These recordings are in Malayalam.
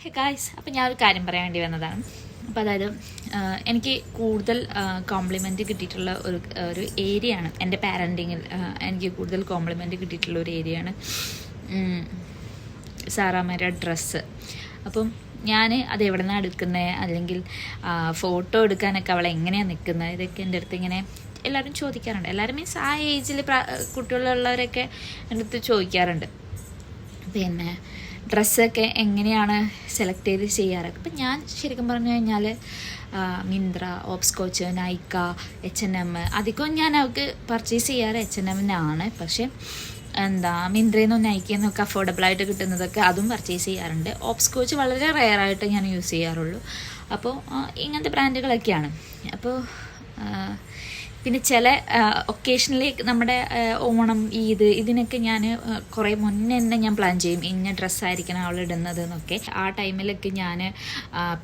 ഹേ ഗായ്സ്, അപ്പോൾ ഞാനൊരു കാര്യം പറയാൻ വേണ്ടി വന്നതാണ്. അപ്പോൾ അതായത് എനിക്ക് കൂടുതൽ കോംപ്ലിമെൻറ്റ് കിട്ടിയിട്ടുള്ള ഒരു ഏരിയയാണ് എൻ്റെ പാരൻറ്റിങ്ങിൽ. എനിക്ക് കൂടുതൽ കോംപ്ലിമെൻറ്റ് കിട്ടിയിട്ടുള്ള ഒരു ഏരിയയാണ് സാറാമ്മയുടെ ഡ്രസ്സ്. അപ്പം ഞാൻ അത് എവിടെ നിന്നാണ് എടുക്കുന്നത്, അല്ലെങ്കിൽ ഫോട്ടോ എടുക്കാനൊക്കെ അവൾ എങ്ങനെയാണ് നിൽക്കുന്നത്, ഇതൊക്കെ എൻ്റെ അടുത്ത് ഇങ്ങനെ എല്ലാവരും ചോദിക്കാറുണ്ട്. എല്ലാവരും മീൻസ് ആ ഏജിൽ കുട്ടികളുള്ളവരൊക്കെ എൻ്റെ അടുത്ത് ചോദിക്കാറുണ്ട്. പിന്നെ ഡ്രസ്സൊക്കെ എങ്ങനെയാണ് സെലക്ട് ചെയ്ത് ചെയ്യാറൊക്കെ. അപ്പം ഞാൻ ശരിക്കും പറഞ്ഞു കഴിഞ്ഞാൽ മിന്ത്ര, ഓപ്സ്കോച്ച്, നൈക്ക, H&M അധികവും ഞാൻ അവർക്ക് പർച്ചേസ് ചെയ്യാറ് H&M-നാണ്. പക്ഷേ മിന്ത്രയിൽ നിന്നും നൈക്കയിൽ നിന്നൊക്കെ അഫോർഡബിളായിട്ട് കിട്ടുന്നതൊക്കെ അതും പർച്ചേസ് ചെയ്യാറുണ്ട്. ഓപ്സ്കോച്ച് വളരെ റെയറായിട്ട് ഞാൻ യൂസ് ചെയ്യാറുള്ളൂ. അപ്പോൾ ഇങ്ങനത്തെ ബ്രാൻഡുകളൊക്കെയാണ്. അപ്പോൾ പിന്നെ ചില ഒക്കേഷനിൽ നമ്മുടെ ഓണം, ഈദ് ഇതിനൊക്കെ ഞാൻ കുറേ മുന്നേ തന്നെ ഞാൻ പ്ലാൻ ചെയ്യും ഇന്ന ഡ്രസ്സായിരിക്കണം അവൾ ഇടുന്നത് എന്നൊക്കെ. ആ ടൈമിലൊക്കെ ഞാൻ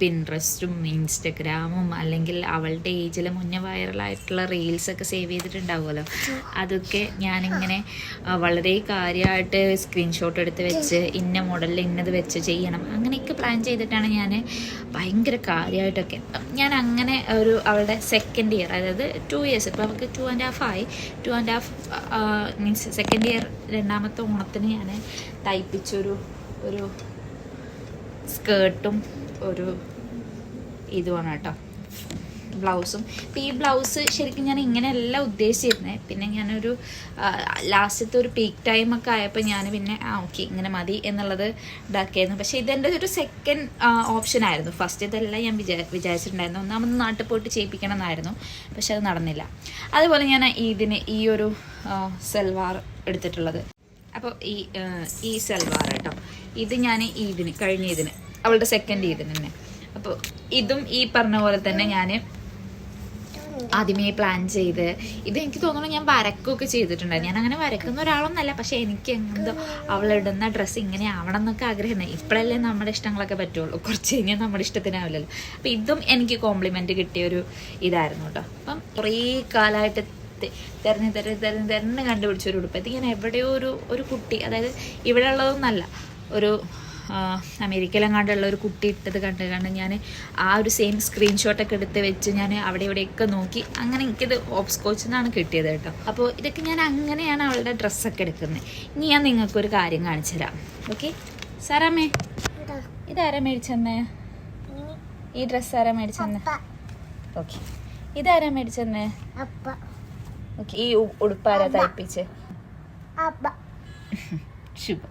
പിൻട്രസ്റ്റും ഇൻസ്റ്റഗ്രാമും അല്ലെങ്കിൽ അവളുടെ ഏജിൽ മുന്നേ വൈറലായിട്ടുള്ള റീൽസൊക്കെ സേവ് ചെയ്തിട്ടുണ്ടാവുമല്ലോ, അതൊക്കെ ഞാനിങ്ങനെ വളരെ കാര്യമായിട്ട് സ്ക്രീൻഷോട്ട് എടുത്ത് വെച്ച് ഇന്ന മോഡലിൽ ഇന്നത് വെച്ച് ചെയ്യണം അങ്ങനെയൊക്കെ പ്ലാൻ ചെയ്തിട്ടാണ് ഞാൻ ഭയങ്കര കാര്യമായിട്ടൊക്കെ ഞാൻ അങ്ങനെ അവളുടെ സെക്കൻഡ് ഇയർ, അതായത് 2 years, ഇപ്പോൾ അവൾക്ക് 2.5 ആയി. 2.5 മീൻസ് സെക്കൻഡ് ഇയർ രണ്ടാമത്തെ ഓണത്തിന് ഞാൻ തയ്പ്പിച്ചൊരു സ്കേർട്ടും ഒരു ഇതുമാണ് കേട്ടോ, ബ്ലൗസും. അപ്പോൾ ഈ ബ്ലൗസ് ശരിക്കും ഞാൻ ഇങ്ങനെയല്ല ഉദ്ദേശിച്ചിരുന്നത്. പിന്നെ ഞാനൊരു ലാസ്റ്റത്തെ ഒരു പീക്ക് ടൈമൊക്കെ ആയപ്പോൾ ഞാൻ പിന്നെ ഓക്കെ ഇങ്ങനെ മതി എന്നുള്ളത് ഇതാക്കിയായിരുന്നു. പക്ഷേ ഇതെൻ്റെ ഒരു സെക്കൻഡ് ഓപ്ഷനായിരുന്നു. ഫസ്റ്റ് ഇതെല്ലാം ഞാൻ വിചാരിച്ചിട്ടുണ്ടായിരുന്നു. ഒന്നാമത് നാട്ടിൽ പോയിട്ട് ചെയ്യിപ്പിക്കണം എന്നായിരുന്നു, പക്ഷെ അത് നടന്നില്ല. അതുപോലെ ഞാൻ ഈ ഒരു സൽവാർ എടുത്തിട്ടുള്ളത്. അപ്പോൾ ഈ സൽവാർ കേട്ടോ, ഇത് ഞാൻ കഴിഞ്ഞ ഇതിന് അവളുടെ സെക്കൻഡ് ഇതിന് തന്നെ. അപ്പോൾ ഇതും ഈ പറഞ്ഞ പോലെ തന്നെ ഞാൻ ആദ്യമേ പ്ലാൻ ചെയ്ത്, ഇത് എനിക്ക് തോന്നുന്നു ഞാൻ വരക്കുകയൊക്കെ ചെയ്തിട്ടുണ്ടായിരുന്നു. ഞാൻ അങ്ങനെ വരക്കുന്ന ഒരാളൊന്നല്ല, പക്ഷേ എനിക്ക് എന്തോ അവളിടുന്ന ഡ്രസ്സ് ഇങ്ങനെ ആവണം എന്നൊക്കെ ആഗ്രഹമുണ്ട്. ഇപ്പോഴല്ലേ നമ്മുടെ ഇഷ്ടങ്ങളൊക്കെ പറ്റുള്ളൂ, കുറച്ച് കഴിഞ്ഞാൽ നമ്മുടെ ഇഷ്ടത്തിനാവില്ലല്ലോ. അപ്പം ഇതും എനിക്ക് കോംപ്ലിമെൻറ്റ് കിട്ടിയൊരു ഇതായിരുന്നു കേട്ടോ. അപ്പം കുറേ കാലമായിട്ട് തിരഞ്ഞ് കണ്ടുപിടിച്ചൊരു ഉടുപ്പ്. ഇത് ഞാൻ എവിടെയോ ഒരു കുട്ടി, അതായത് ഇവിടെ ഉള്ളതൊന്നല്ല, ഒരു അമേരിക്കയിലെങ്ങാണ്ടുള്ള ഒരു കുട്ടി ഇട്ടത് കണ്ട് ഞാൻ ആ ഒരു സെയിം സ്ക്രീൻഷോട്ടൊക്കെ എടുത്ത് വെച്ച് ഞാൻ അവിടെ ഇവിടെയൊക്കെ നോക്കി അങ്ങനെ എനിക്കിത് ഓപ്സ്കോച്ചിൽ നിന്നാണ് കിട്ടിയത് കേട്ടോ. അപ്പോൾ ഇതൊക്കെ ഞാൻ അങ്ങനെയാണ് അവളുടെ ഡ്രസ്സൊക്കെ എടുക്കുന്നത്. ഇനി ഞാൻ നിങ്ങൾക്കൊരു കാര്യം കാണിച്ചു തരാം. ഓക്കെ സാറാമ്മേ, ഇതാരാ മേടിച്ചെന്നേ? ഈ ഡ്രസ്സ് ആരാ മേടിച്ചെന്നേ? ഓക്കെ, ഇതാരാ മേടിച്ചെന്നേ? ഓക്കെ, ഈ ഉടുപ്പാരാ തയ്പ്പിച്ച്? ശുഭം.